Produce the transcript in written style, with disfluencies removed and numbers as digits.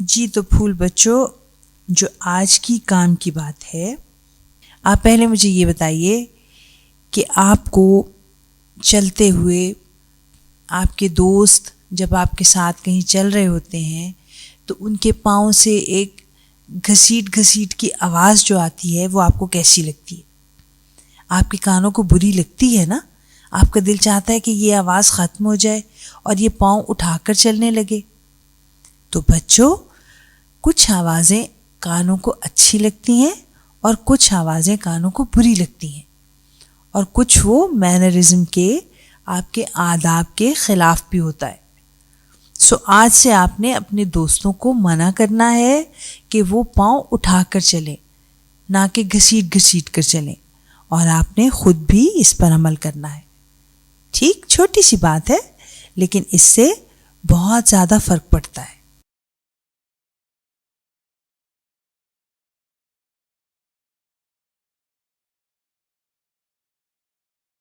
جی تو پھول بچوں، جو آج کی کام کی بات ہے، آپ پہلے مجھے یہ بتائیے کہ آپ کو چلتے ہوئے آپ کے دوست جب آپ کے ساتھ کہیں چل رہے ہوتے ہیں تو ان کے پاؤں سے ایک گھسیٹ گھسیٹ کی آواز جو آتی ہے وہ آپ کو کیسی لگتی ہے؟ آپ کے کانوں کو بری لگتی ہے نا؟ آپ کا دل چاہتا ہے کہ یہ آواز ختم ہو جائے اور یہ پاؤں اٹھا کر چلنے لگے۔ تو بچوں، کچھ آوازیں کانوں کو اچھی لگتی ہیں اور کچھ آوازیں کانوں کو بری لگتی ہیں، اور کچھ وہ مینرزم کے، آپ کے آداب کے خلاف بھی ہوتا ہے۔ سو آج سے آپ نے اپنے دوستوں کو منع کرنا ہے کہ وہ پاؤں اٹھا کر چلیں، نہ کہ گھسیٹ گھسیٹ کر چلیں، اور آپ نے خود بھی اس پر عمل کرنا ہے۔ ٹھیک، چھوٹی سی بات ہے لیکن اس سے بہت زیادہ فرق پڑتا ہے۔